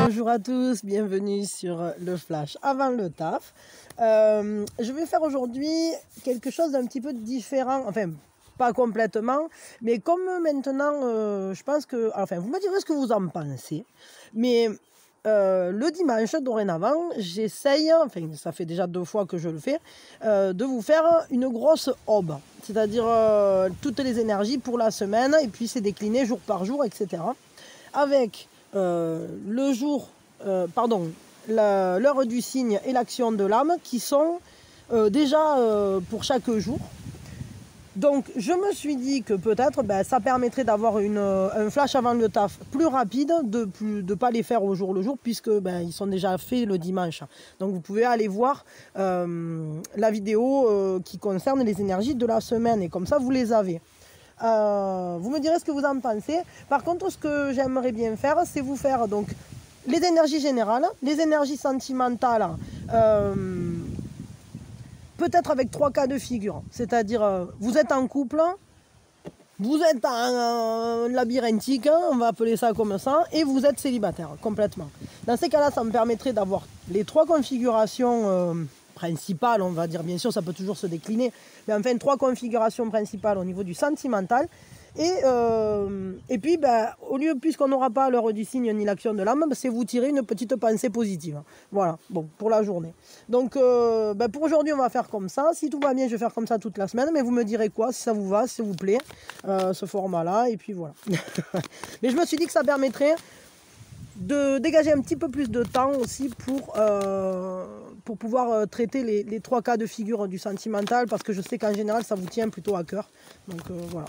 Bonjour à tous, bienvenue sur le flash avant le taf. Je vais faire aujourd'hui quelque chose d'un petit peu différent, enfin pas complètement, mais comme maintenant je pense que, enfin vous me direz ce que vous en pensez, mais le dimanche dorénavant j'essaye, enfin ça fait déjà 2 fois que je le fais, de vous faire une grosse aube, c'est-à-dire toutes les énergies pour la semaine et puis c'est décliné jour par jour, etc. Avec le jour, l'heure du signe et l'action de l'âme qui sont déjà pour chaque jour. Donc je me suis dit que peut-être ça permettrait d'avoir un flash avant le taf plus rapide, de ne pas les faire au jour le jour puisque ils sont déjà faits le dimanche. Donc vous pouvez aller voir la vidéo qui concerne les énergies de la semaine et comme ça vous les avez. Vous me direz ce que vous en pensez. Par contre, ce que j'aimerais bien faire, c'est vous faire donc les énergies générales, les énergies sentimentales, peut-être avec 3 cas de figure. C'est-à-dire, vous êtes en couple, vous êtes en labyrinthique, on va appeler ça comme ça, et vous êtes célibataire complètement. Dans ces cas-là, ça me permettrait d'avoir les 3 configurations principales, on va dire, bien sûr ça peut toujours se décliner, mais enfin 3 configurations principales au niveau du sentimental, et puis au lieu, puisqu'on n'aura pas l'heure du signe ni l'action de l'âme, c'est vous tirer une petite pensée positive, voilà, bon, pour la journée. Donc pour aujourd'hui on va faire comme ça, si tout va bien je vais faire comme ça toute la semaine, mais vous me direz quoi, si ça vous va, s'il vous plaît, ce format là, et puis voilà. Mais je me suis dit que ça permettrait de dégager un petit peu plus de temps aussi pour pouvoir traiter les 3 cas de figure du sentimental, parce que je sais qu'en général ça vous tient plutôt à cœur. Donc voilà.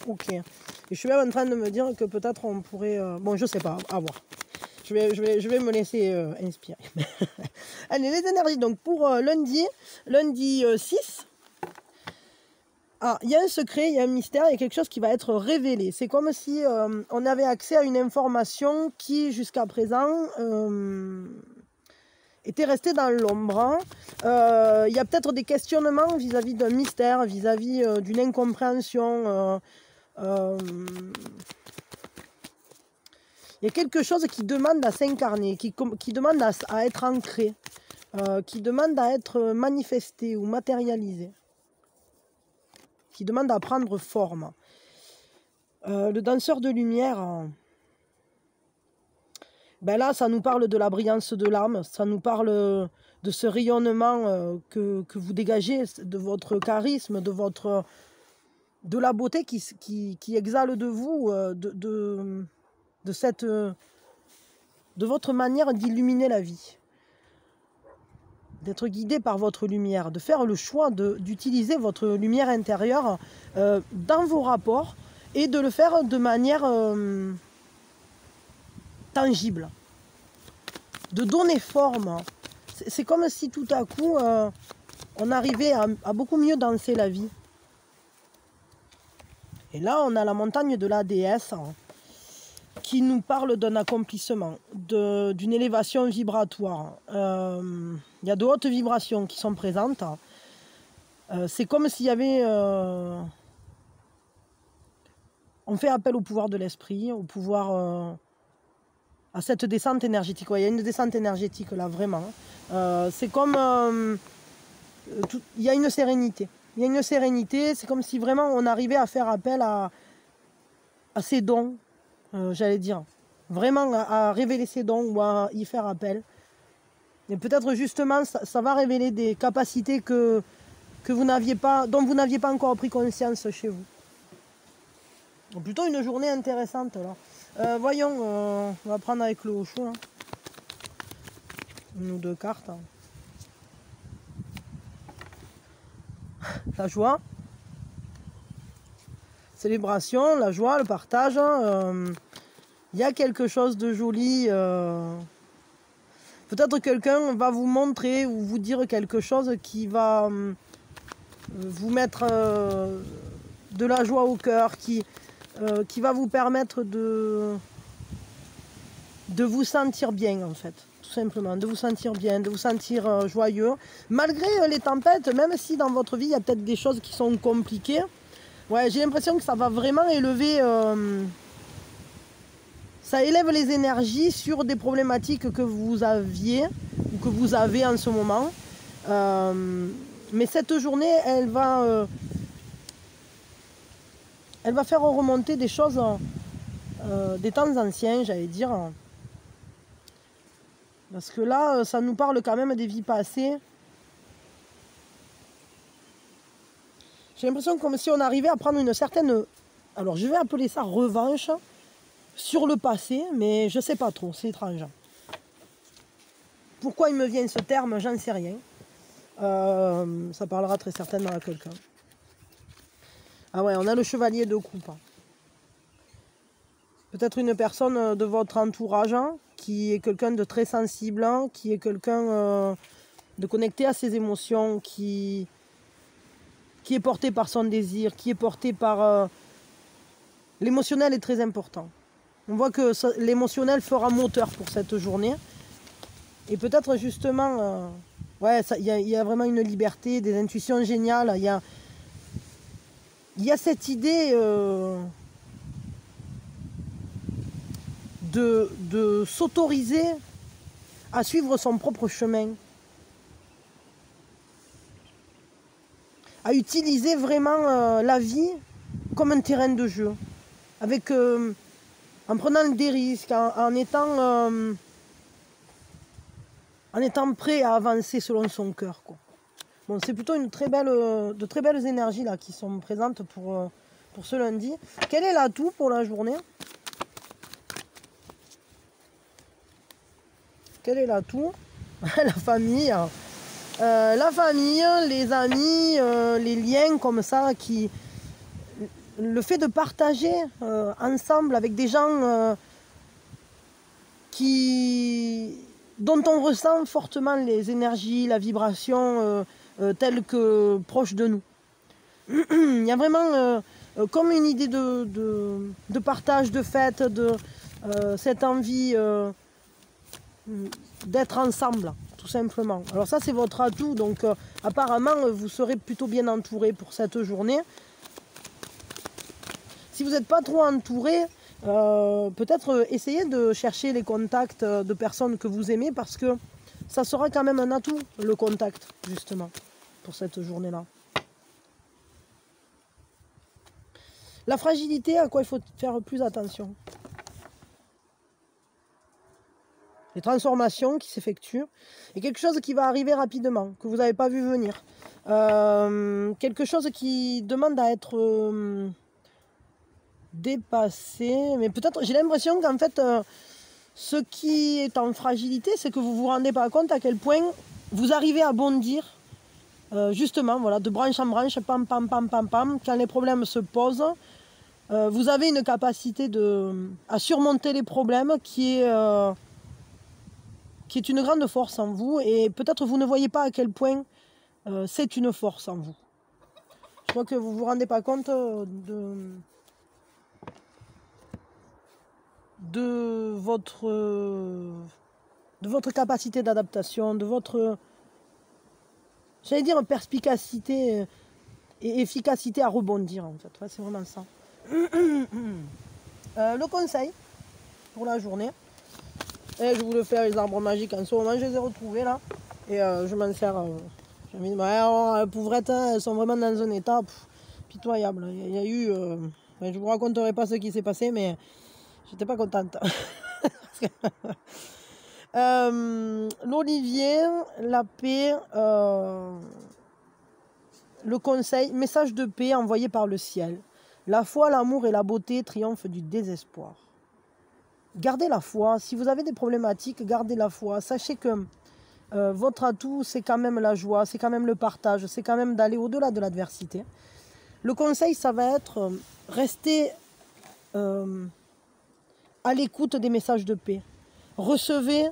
Ok. Et je suis même en train de me dire que peut-être on pourrait... bon, je sais pas, à voir. Je vais me laisser inspirer. Allez, les énergies, donc pour lundi 6... Ah, il y a un secret, il y a un mystère, il y a quelque chose qui va être révélé. C'est comme si on avait accès à une information qui, jusqu'à présent, était restée dans l'ombre. Il y a peut-être des questionnements vis-à-vis d'un mystère, vis-à-vis d'une incompréhension. Il y a quelque chose qui demande à s'incarner, qui demande à être ancré, qui demande à être manifesté ou matérialisé, qui demande à prendre forme. Le danseur de lumière, là, ça nous parle de la brillance de l'âme, ça nous parle de ce rayonnement que vous dégagez, de votre charisme, de la beauté qui exhale de vous, de votre manière d'illuminer la vie. D'être guidé par votre lumière, de faire le choix d'utiliser votre lumière intérieure dans vos rapports et de le faire de manière tangible, de donner forme. C'est comme si tout à coup on arrivait à beaucoup mieux danser la vie. Et là on a la montagne de la déesse qui nous parle d'un accomplissement, d'une élévation vibratoire. Il y a de hautes vibrations qui sont présentes. C'est comme s'il y avait... on fait appel au pouvoir de l'esprit, au pouvoir... à cette descente énergétique. Ouais, il y a une descente énergétique là, vraiment. C'est comme... il y a une sérénité. Il y a une sérénité, c'est comme si vraiment on arrivait à faire appel à ses dons, j'allais dire. Vraiment à révéler ses dons ou à y faire appel. Et peut-être justement, ça va révéler des capacités que vous n'aviez pas, dont vous n'aviez pas encore pris conscience chez vous. Donc plutôt une journée intéressante là. Voyons, on va prendre avec le haut chaud. Hein. 1 ou 2 cartes. Hein. La joie. Célébration, la joie, le partage. Il y a quelque chose de joli. Peut-être quelqu'un va vous montrer ou vous dire quelque chose qui va vous mettre de la joie au cœur, qui va vous permettre de vous sentir bien en fait, tout simplement, de vous sentir bien, de vous sentir joyeux, malgré les tempêtes, même si dans votre vie il y a peut-être des choses qui sont compliquées, Ouais, j'ai l'impression que ça va vraiment élever... ça élève les énergies sur des problématiques que vous aviez ou que vous avez en ce moment. Mais cette journée, elle va faire remonter des choses des temps anciens, j'allais dire. Parce que là, ça nous parle quand même des vies passées. J'ai l'impression comme si on arrivait à prendre une certaine... Alors je vais appeler ça revanche sur le passé, mais je sais pas trop, c'est étrange. Pourquoi il me vient ce terme, j'en sais rien. Ça parlera très certainement à quelqu'un. Ah ouais, on a le chevalier de coupe. Peut-être une personne de votre entourage qui est quelqu'un de très sensible, qui est quelqu'un de connecté à ses émotions, qui est porté par son désir, qui est porté par... L'émotionnel est très important. On voit que l'émotionnel fera moteur pour cette journée. Et peut-être justement, ouais, il y a vraiment une liberté, des intuitions géniales. Il y a cette idée de s'autoriser à suivre son propre chemin. À utiliser vraiment la vie comme un terrain de jeu. Avec, en prenant des risques, en étant prêt à avancer selon son cœur, quoi. Bon, c'est plutôt de très belles énergies là, qui sont présentes pour ce lundi. Quel est l'atout pour la journée? Quel est l'atout? La famille. La famille, les amis, les liens comme ça, le fait de partager ensemble avec des gens dont on ressent fortement les énergies, la vibration telle que proche de nous. Il y a vraiment comme une idée de partage, de fête, de cette envie d'être ensemble, tout simplement. Alors ça, c'est votre atout, donc apparemment, vous serez plutôt bien entouré pour cette journée. Si vous n'êtes pas trop entouré, peut-être essayez de chercher les contacts de personnes que vous aimez, parce que ça sera quand même un atout, le contact, justement, pour cette journée-là. La fragilité, à quoi il faut faire plus attention? Les transformations qui s'effectuent, et quelque chose qui va arriver rapidement, que vous n'avez pas vu venir. Quelque chose qui demande à être dépassé, mais peut-être, j'ai l'impression qu'en fait, ce qui est en fragilité, c'est que vous ne vous rendez pas compte à quel point vous arrivez à bondir, justement, voilà, de branche en branche, pam, pam, pam, pam, pam, quand les problèmes se posent. Vous avez une capacité à surmonter les problèmes qui est une grande force en vous, et peut-être vous ne voyez pas à quel point c'est une force en vous. Je crois que vous ne vous rendez pas compte de votre capacité d'adaptation, de votre, j'allais dire, perspicacité et efficacité à rebondir, en fait. Ouais, c'est vraiment ça. Le conseil pour la journée, et je voulais faire les arbres magiques en ce moment, je les ai retrouvés là, et je m'en sers. J'ai mis, les pauvrettes, elles sont vraiment dans un état pitoyable. Il y a eu, je vous raconterai pas ce qui s'est passé, mais j'étais pas contente. L'olivier, la paix, le conseil, message de paix envoyé par le ciel. La foi, l'amour et la beauté triomphent du désespoir. Gardez la foi. Si vous avez des problématiques, gardez la foi. Sachez que votre atout, c'est quand même la joie, c'est quand même le partage, c'est quand même d'aller au-delà de l'adversité. Le conseil, ça va être rester à l'écoute des messages de paix. Recevez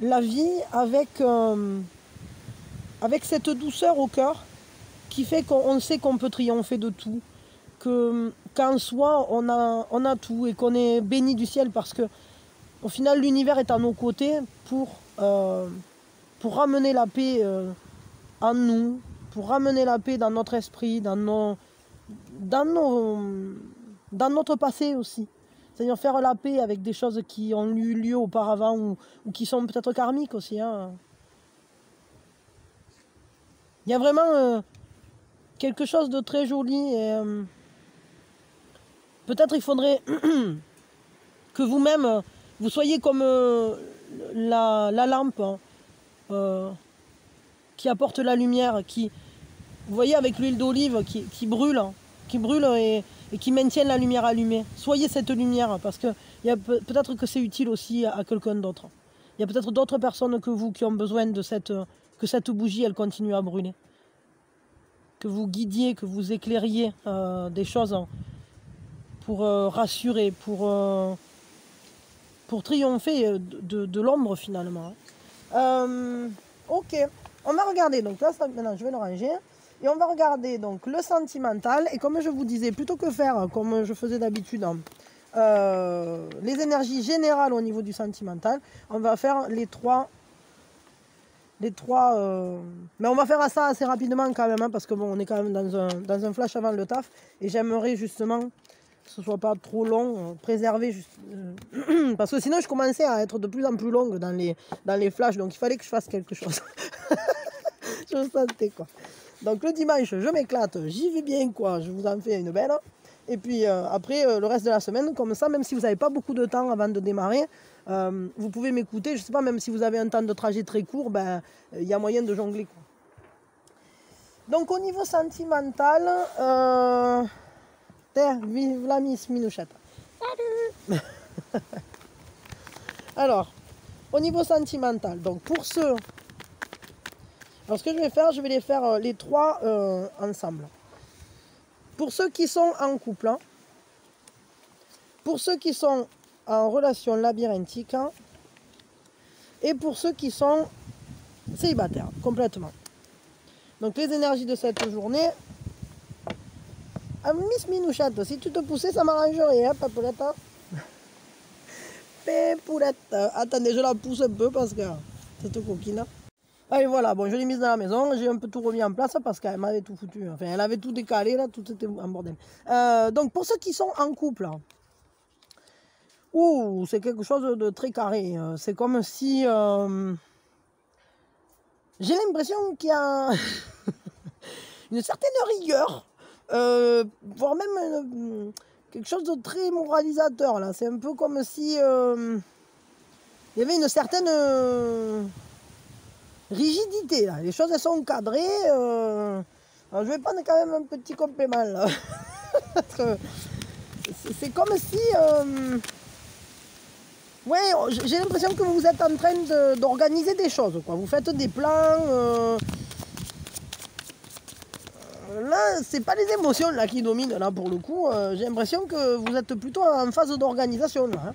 la vie avec cette douceur au cœur qui fait qu'on sait qu'on peut triompher de tout, qu'en soi on a tout et qu'on est béni du ciel, parce que au final l'univers est à nos côtés pour ramener la paix en nous, pour ramener la paix dans notre esprit, dans notre passé aussi. C'est-à-dire faire la paix avec des choses qui ont eu lieu auparavant ou qui sont peut-être karmiques aussi. Hein. Il y a vraiment quelque chose de très joli. Et peut-être il faudrait que vous-même, vous soyez comme la lampe hein, qui apporte la lumière, vous voyez, avec l'huile d'olive qui brûle et qui maintient la lumière allumée. Soyez cette lumière, parce que peut-être que c'est utile aussi à quelqu'un d'autre. Il y a peut-être d'autres personnes que vous qui ont besoin que cette bougie, elle continue à brûler. Que vous guidiez, que vous éclairiez des choses pour rassurer, pour triompher de l'ombre finalement. Ok, on va regarder, donc là maintenant je vais le ranger. Et on va regarder donc le sentimental. Et comme je vous disais, plutôt que faire comme je faisais d'habitude, les énergies générales au niveau du sentimental, on va faire les trois. Mais on va faire ça assez rapidement quand même, hein, parce que bon, on est quand même dans un flash avant le taf. Et j'aimerais justement que ce soit pas trop long, préserver parce que sinon je commençais à être de plus en plus longue dans les flashs. Donc il fallait que je fasse quelque chose. Je le sentais quoi. Donc le dimanche, je m'éclate, j'y vais bien quoi, je vous en fais une belle. Et puis après, le reste de la semaine, comme ça, même si vous n'avez pas beaucoup de temps avant de démarrer, vous pouvez m'écouter. Je sais pas, même si vous avez un temps de trajet très court, ben il y a moyen de jongler quoi. Donc au niveau sentimental, vive la Miss Minouchette. Salut. Alors, au niveau sentimental, donc pour ceux... Alors ce que je vais faire, je vais les faire les trois ensemble. Pour ceux qui sont en couple, hein, pour ceux qui sont en relation labyrinthique, hein, et pour ceux qui sont célibataires, complètement. Donc les énergies de cette journée. Ah, Miss Minouchette, si tu te poussais, ça m'arrangerait, hein, Papoulette. Hein. Pépoulette. Attendez, je la pousse un peu parce que cette coquine. Allez voilà, bon je l'ai mise dans la maison, j'ai un peu tout remis en place parce qu'elle m'avait tout foutu, enfin elle avait tout décalé là, tout était en bordel. Donc pour ceux qui sont en couple, c'est quelque chose de très carré, c'est comme si j'ai l'impression qu'il y a une certaine rigueur, voire même quelque chose de très moralisateur là, c'est un peu comme si il y avait une certaine... rigidité là, les choses elles sont cadrées. Alors, je vais prendre quand même un petit complément là. C'est comme si ouais, j'ai l'impression que vous êtes en train d'organiser des choses quoi. Vous faites des plans là, c'est pas les émotions là qui dominent là pour le coup. J'ai l'impression que vous êtes plutôt en phase d'organisation là, hein.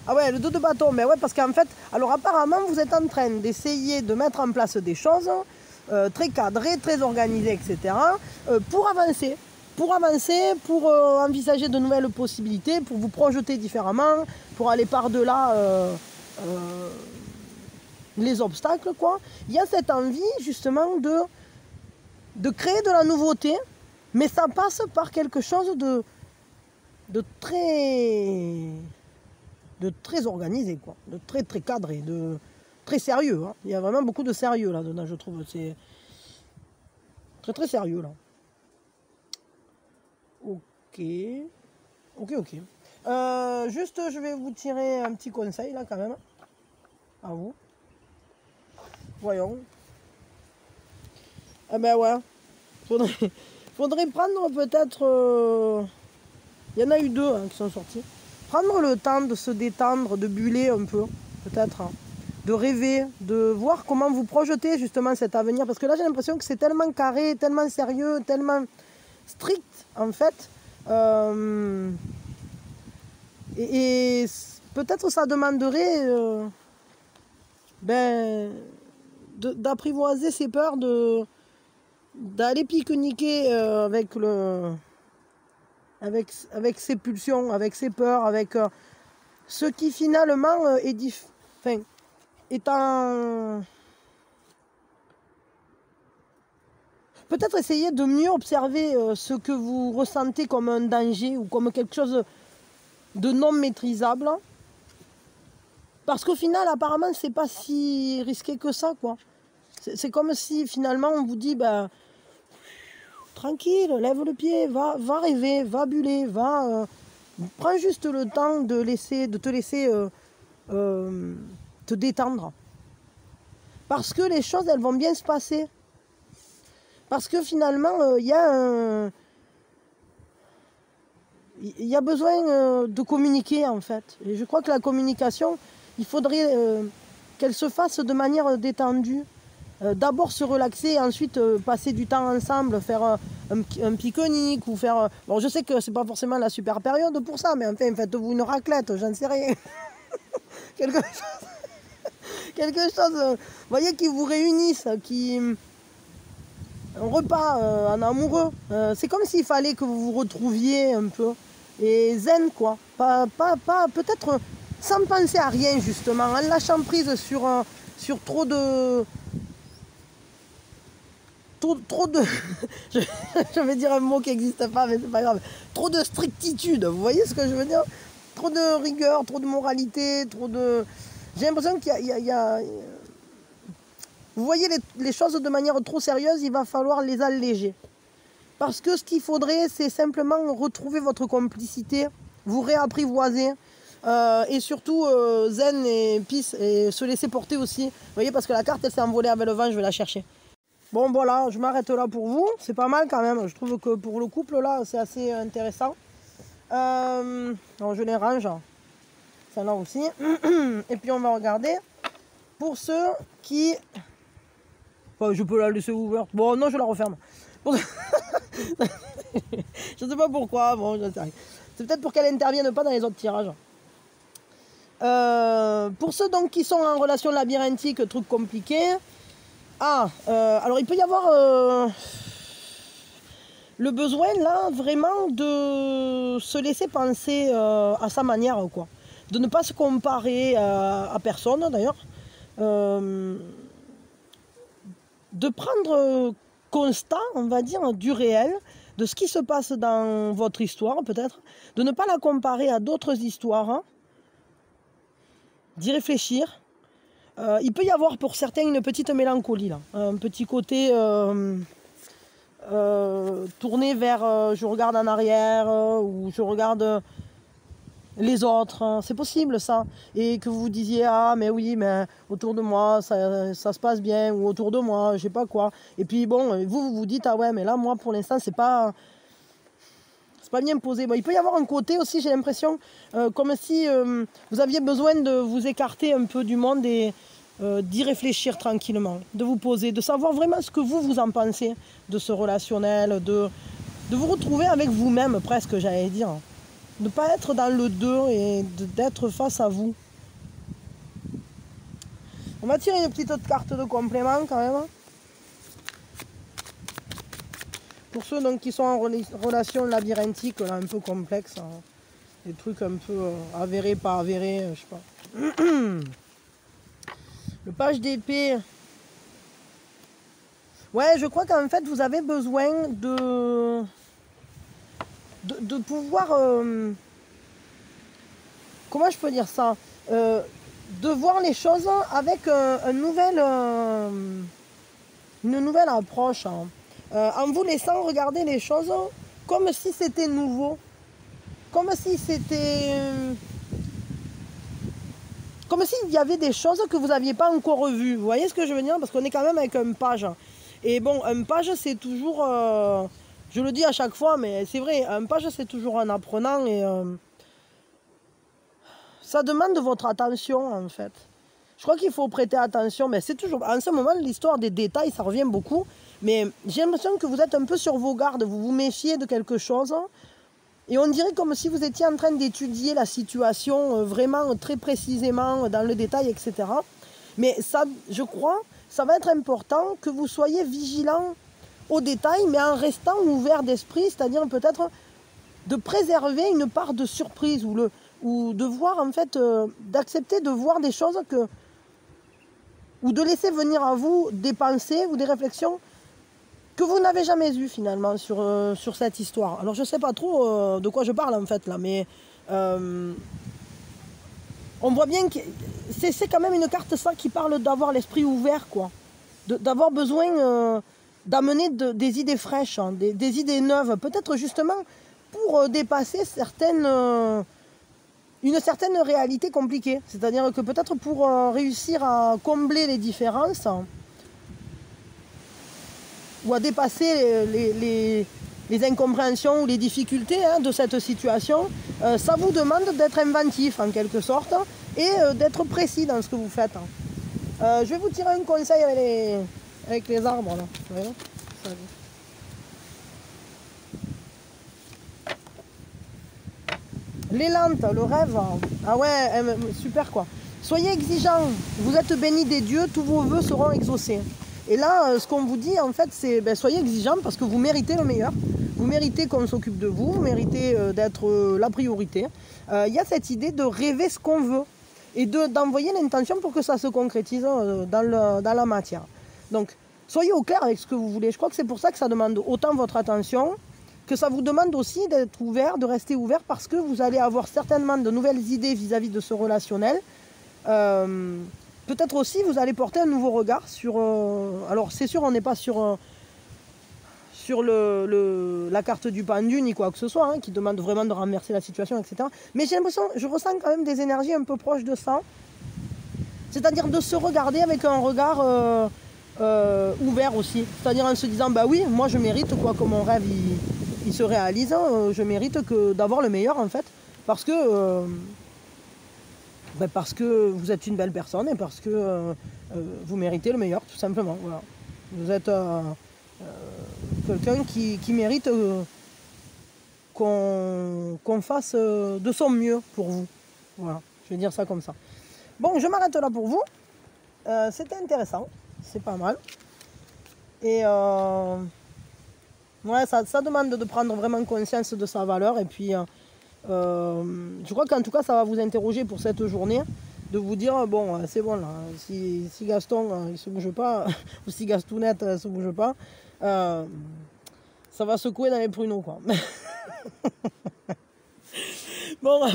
Ah ouais, le 2 de bâton, mais ouais, parce qu'en fait, alors apparemment, vous êtes en train d'essayer de mettre en place des choses très cadrées, très organisées, etc. Pour avancer, pour envisager de nouvelles possibilités, pour vous projeter différemment, pour aller par-delà les obstacles, quoi. Il y a cette envie, justement, de créer de la nouveauté, mais ça passe par quelque chose de très organisé, quoi, de très très cadré, de très sérieux, hein. Il y a vraiment beaucoup de sérieux là-dedans, je trouve. C'est très très sérieux là. Ok. Juste, je vais vous tirer un petit conseil là quand même. À vous. Voyons. Ah ben ouais. Faudrait prendre peut-être... Il y en a eu deux hein, qui sont sortis. Prendre le temps de se détendre, de buller un peu, peut-être, hein, de rêver, de voir comment vous projetez justement cet avenir. Parce que là, j'ai l'impression que c'est tellement carré, tellement sérieux, tellement strict, en fait. Et peut-être ça demanderait d'apprivoiser ses peurs, d'aller pique-niquer avec ses pulsions, avec ses peurs, avec ce qui finalement est en peut-être essayer de mieux observer ce que vous ressentez comme un danger ou comme quelque chose de non maîtrisable. Parce qu'au final, apparemment, c'est pas si risqué que ça, quoi. C'est comme si, finalement, on vous dit, ben, tranquille, lève le pied, va rêver, va buller, prends juste le temps de te laisser te détendre. Parce que les choses, elles vont bien se passer. Parce que finalement, il y a besoin de communiquer, en fait. Et je crois que la communication, il faudrait qu'elle se fasse de manière détendue. D'abord se relaxer, ensuite passer du temps ensemble, faire un pique-nique ou faire... Bon, je sais que c'est pas forcément la super période pour ça, mais enfin, faites-vous une raclette, j'en sais rien. Quelque chose, vous voyez, qui vous réunisse, un repas en amoureux. C'est comme s'il fallait que vous vous retrouviez un peu. Et zen, quoi. Pas peut-être sans penser à rien, justement, en lâchant prise sur trop de... Trop de... je vais dire un mot qui n'existe pas, mais c'est pas grave. Trop de strictitude, vous voyez ce que je veux dire? Trop de rigueur, trop de moralité, trop de... J'ai l'impression qu'il y a... Vous voyez les choses de manière trop sérieuse, il va falloir les alléger. Parce que ce qu'il faudrait, c'est simplement retrouver votre complicité, vous réapprivoiser, et surtout zen et peace, et se laisser porter aussi. Vous voyez, parce que la carte, elle s'est envolée avec le vent, je vais la chercher. Bon, voilà, je m'arrête là pour vous. C'est pas mal quand même. Je trouve que pour le couple, là, c'est assez intéressant. Alors, je les range. Celle-là aussi. Et puis, on va regarder. Pour ceux qui... Enfin, je peux la laisser ouverte. Bon, non, je la referme. Je sais pas pourquoi. Bon, je sais rien. C'est peut-être pour qu'elle n'intervienne pas dans les autres tirages. Pour ceux donc qui sont en relation labyrinthique, truc compliqué... alors il peut y avoir le besoin là vraiment de se laisser penser à sa manière, quoi. De ne pas se comparer à personne d'ailleurs. De prendre constat, on va dire, du réel, de ce qui se passe dans votre histoire peut-être. De ne pas la comparer à d'autres histoires. Hein. D'y réfléchir. Il peut y avoir pour certains une petite mélancolie, là. Un petit côté tourné vers je regarde en arrière ou je regarde les autres. Hein. C'est possible ça. Et que vous vous disiez ah mais oui mais autour de moi ça se passe bien ou autour de moi je sais pas quoi. Et puis bon vous vous dites ah ouais mais là moi pour l'instant c'est pas bien posé. Bon, il peut y avoir un côté aussi, j'ai l'impression, comme si vous aviez besoin de vous écarter un peu du monde et d'y réfléchir tranquillement, de vous poser, de savoir vraiment ce que vous en pensez de ce relationnel, de vous retrouver avec vous-même presque, j'allais dire. De ne pas être dans le deux et d'être face à vous. On va tirer une petite carte de complément quand même. Pour ceux donc, qui sont en relation labyrinthique, là, un peu complexe, hein, des trucs un peu avérés, pas avérés, je sais pas. Le page d'épée. Ouais, je crois qu'en fait, vous avez besoin de pouvoir... comment je peux dire ça de voir les choses avec une nouvelle approche. Hein. En vous laissant regarder les choses comme si c'était nouveau, comme si c'était... comme s'il y avait des choses que vous n'aviez pas encore revues. Vous voyez ce que je veux dire? Parce qu'on est quand même avec un page. Et bon, un page, c'est toujours... je le dis à chaque fois, mais c'est vrai, un page, c'est toujours un apprenant et... ça demande de votre attention, en fait. Je crois qu'il faut prêter attention, mais c'est toujours... En ce moment, l'histoire des détails, ça revient beaucoup. Mais j'ai l'impression que vous êtes un peu sur vos gardes, vous vous méfiez de quelque chose. Et on dirait comme si vous étiez en train d'étudier la situation vraiment très précisément dans le détail, etc. Mais ça, je crois, ça va être important que vous soyez vigilant aux détails, mais en restant ouvert d'esprit, c'est-à-dire peut-être de préserver une part de surprise ou de voir en fait, d'accepter de voir des choses ou de laisser venir à vous des pensées ou des réflexions que vous n'avez jamais eu finalement sur cette histoire. Alors je sais pas trop de quoi je parle en fait là, mais on voit bien que c'est quand même une carte ça qui parle d'avoir l'esprit ouvert, quoi. D'avoir besoin d'amener des idées fraîches, hein, des idées neuves, peut-être justement pour dépasser une certaine réalité compliquée. C'est-à-dire que peut-être pour réussir à combler les différences, ou à dépasser les incompréhensions ou les difficultés hein, de cette situation, ça vous demande d'être inventif en quelque sorte et d'être précis dans ce que vous faites. Je vais vous tirer un conseil avec les arbres. Là. Vous voyez les lentes, le rêve, ah ouais, super quoi. Soyez exigeants, vous êtes bénis des dieux, tous vos vœux seront exaucés. Et là, ce qu'on vous dit, en fait, c'est soyez exigeants parce que vous méritez le meilleur. Vous méritez qu'on s'occupe de vous, vous méritez d'être la priorité. Il y a cette idée de rêver ce qu'on veut et d'envoyer l'intention pour que ça se concrétise dans la matière. Donc, soyez au clair avec ce que vous voulez. Je crois que c'est pour ça que ça demande autant votre attention, que ça vous demande aussi d'être ouvert, de rester ouvert parce que vous allez avoir certainement de nouvelles idées vis-à-vis de ce relationnel. Peut-être aussi vous allez porter un nouveau regard sur... alors c'est sûr on n'est pas sur la carte du pendu ni quoi que ce soit, hein, qui demande vraiment de renverser la situation, etc. Mais j'ai l'impression, je ressens quand même des énergies un peu proches de ça. C'est-à-dire de se regarder avec un regard ouvert aussi. C'est-à-dire en se disant, bah oui, moi je mérite quoi, que mon rêve il se réalise, hein, je mérite d'avoir le meilleur en fait. Parce que vous êtes une belle personne et parce que vous méritez le meilleur, tout simplement. Voilà. Vous êtes quelqu'un qui mérite qu'on fasse de son mieux pour vous. Voilà, je vais dire ça comme ça. Bon, je m'arrête là pour vous. C'était intéressant, c'est pas mal. Et ouais, ça demande de prendre vraiment conscience de sa valeur et puis... je crois qu'en tout cas ça va vous interroger pour cette journée, de vous dire bon c'est bon là, si Gaston il se bouge pas, ou si Gastounette se bouge pas, ça va secouer dans les pruneaux quoi. Bon,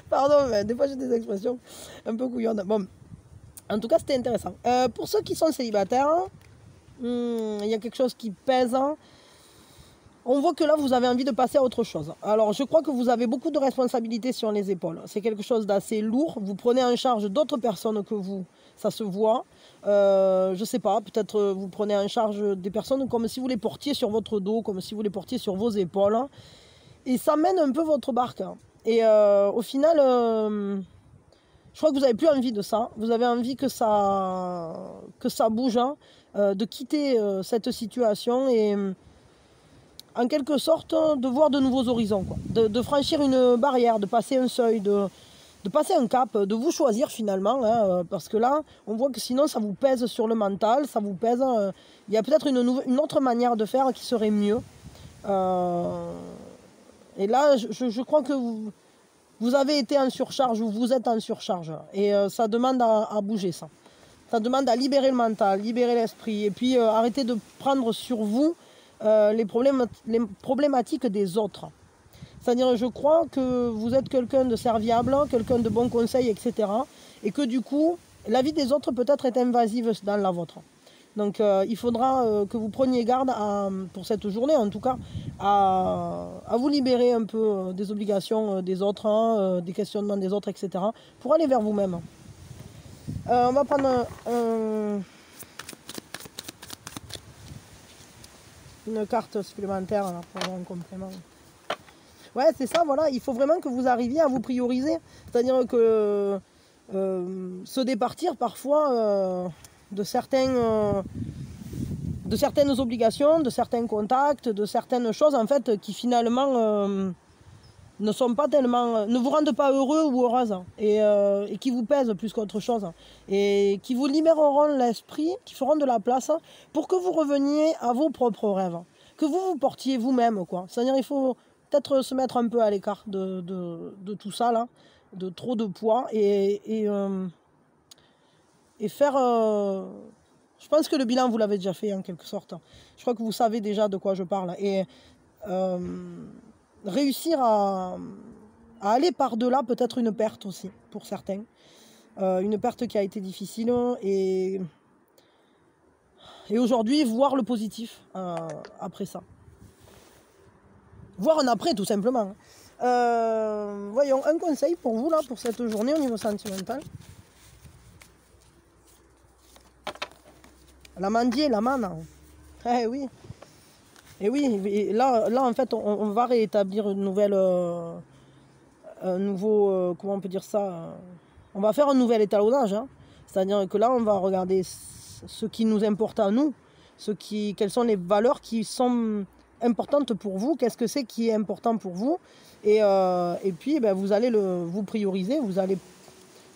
pardon, mais des fois j'ai des expressions un peu couillonnes. Bon, en tout cas c'était intéressant. Pour ceux qui sont célibataires, il y a quelque chose qui pèse. On voit que là, vous avez envie de passer à autre chose. Alors, je crois que vous avez beaucoup de responsabilités sur les épaules. C'est quelque chose d'assez lourd. Vous prenez en charge d'autres personnes que vous. Ça se voit. Je ne sais pas, peut-être vous prenez en charge des personnes comme si vous les portiez sur votre dos, comme si vous les portiez sur vos épaules. Et ça mène un peu votre barque. Et au final, je crois que vous n'avez plus envie de ça. Vous avez envie que ça bouge, hein, de quitter cette situation et... en quelque sorte, de voir de nouveaux horizons, quoi. De franchir une barrière, de passer un seuil, de passer un cap, de vous choisir finalement, hein, parce que là, on voit que sinon ça vous pèse sur le mental, ça vous pèse, il y a peut-être une autre manière de faire qui serait mieux. Et là, je crois que vous avez été en surcharge, ou vous êtes en surcharge, et ça demande à bouger ça. Ça demande à libérer le mental, libérer l'esprit, et puis arrêter de prendre sur vous les problématiques des autres. C'est-à-dire, je crois que vous êtes quelqu'un de serviable, quelqu'un de bon conseil, etc. Et que du coup, la vie des autres peut-être est invasive dans la vôtre. Donc il faudra que vous preniez garde, pour cette journée en tout cas, à vous libérer un peu des obligations des autres, hein, des questionnements des autres, etc. pour aller vers vous-même. On va prendre une carte supplémentaire là, pour avoir un complément. Ouais, c'est ça, voilà. Il faut vraiment que vous arriviez à vous prioriser. C'est-à-dire que se départir parfois de certaines obligations, de certains contacts, de certaines choses en fait qui finalement ne sont pas tellement, ne vous rendent pas heureux ou heureuse, et qui vous pèsent plus qu'autre chose, et qui vous libéreront l'esprit, qui feront de la place pour que vous reveniez à vos propres rêves, que vous vous portiez vous-même, quoi. C'est-à-dire il faut peut-être se mettre un peu à l'écart de tout ça là, de trop de poids, et faire Je pense que le bilan, vous l'avez déjà fait en quelque sorte. Je crois que vous savez déjà de quoi je parle. Et réussir à aller par-delà peut-être une perte aussi, pour certains. Une perte qui a été difficile. Et aujourd'hui, voir le positif après ça. Voir un après, tout simplement. Voyons, un conseil pour vous, là, pour cette journée au niveau sentimental. L'amandier, la manne. Eh oui. Et oui, et là en fait, on va rétablir une nouvelle... un nouveau... comment on peut dire ça on va faire un nouvel étalonnage. Hein. C'est-à-dire que là, on va regarder ce qui nous importe à nous. Quelles sont les valeurs qui sont importantes pour vous. Qu'est-ce que c'est qui est important pour vous. Et puis, ben, vous allez vous prioriser. Vous allez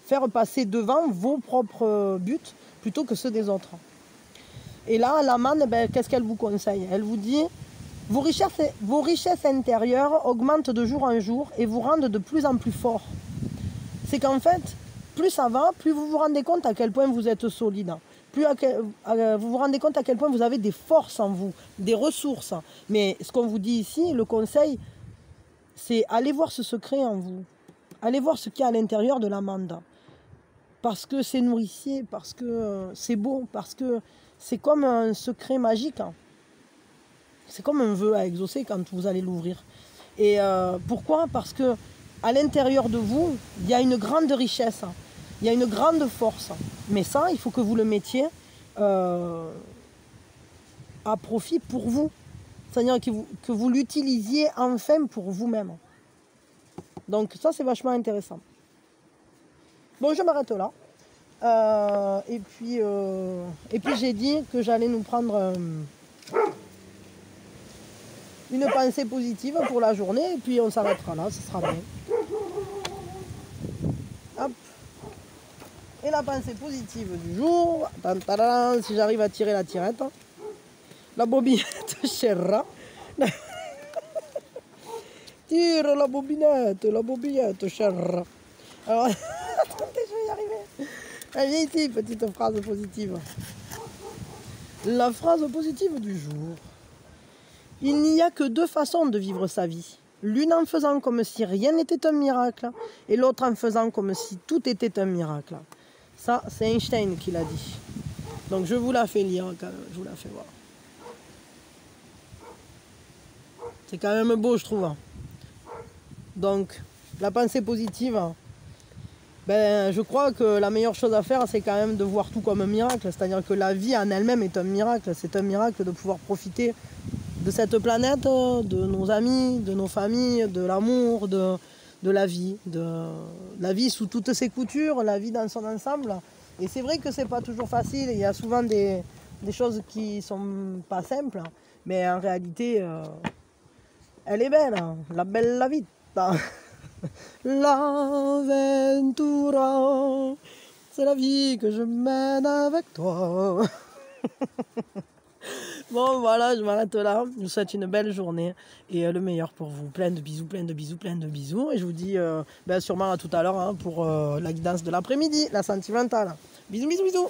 faire passer devant vos propres buts plutôt que ceux des autres. Et là, la manne, ben, qu'est-ce qu'elle vous conseille? Elle vous dit, vos richesses intérieures augmentent de jour en jour et vous rendent de plus en plus fort. C'est qu'en fait, plus ça va, plus vous vous rendez compte à quel point vous êtes solide. Plus vous vous rendez compte à quel point vous avez des forces en vous, des ressources. Mais ce qu'on vous dit ici, le conseil, c'est allez voir ce secret en vous. Allez voir ce qu'il y a à l'intérieur de l'amande. Parce que c'est nourricier, parce que c'est beau, parce que c'est comme un secret magique. C'est comme un vœu à exaucer quand vous allez l'ouvrir. Et pourquoi? Parce que à l'intérieur de vous, il y a une grande richesse, il y a une grande force. Mais ça, il faut que vous le mettiez à profit pour vous. C'est-à-dire que vous l'utilisiez enfin pour vous-même. Donc ça, c'est vachement intéressant. Bon, je m'arrête là. Et puis j'ai dit que j'allais nous prendre une pensée positive pour la journée. Et puis on s'arrêtera là, ce sera bien. Hop. Et la pensée positive du jour. Si j'arrive à tirer la tirette. La bobinette, chère. Tire la bobinette, chère. Alors, attendez, je vais y arriver. Allez, ici, petite phrase positive. La phrase positive du jour. Il n'y a que deux façons de vivre sa vie. L'une en faisant comme si rien n'était un miracle, et l'autre en faisant comme si tout était un miracle. Ça, c'est Einstein qui l'a dit. Donc je vous la fais lire quand même, je vous la fais voir. C'est quand même beau, je trouve. Donc, la pensée positive, ben, je crois que la meilleure chose à faire, c'est quand même de voir tout comme un miracle. C'est-à-dire que la vie en elle-même est un miracle. C'est un miracle de pouvoir profiter de cette planète, de nos amis, de nos familles, de l'amour, de la vie sous toutes ses coutures, la vie dans son ensemble. Et c'est vrai que c'est pas toujours facile. Il y a souvent des choses qui sont pas simples, mais en réalité, elle est belle, hein, la bella vita. L'avventura, c'est la vie que je mène avec toi. Bon voilà, je m'arrête là. Je vous souhaite une belle journée et le meilleur pour vous. Plein de bisous, plein de bisous, plein de bisous. Et je vous dis sûrement à tout à l'heure hein, pour la guidance de l'après-midi, la sentimentale. Bisous, bisous, bisous.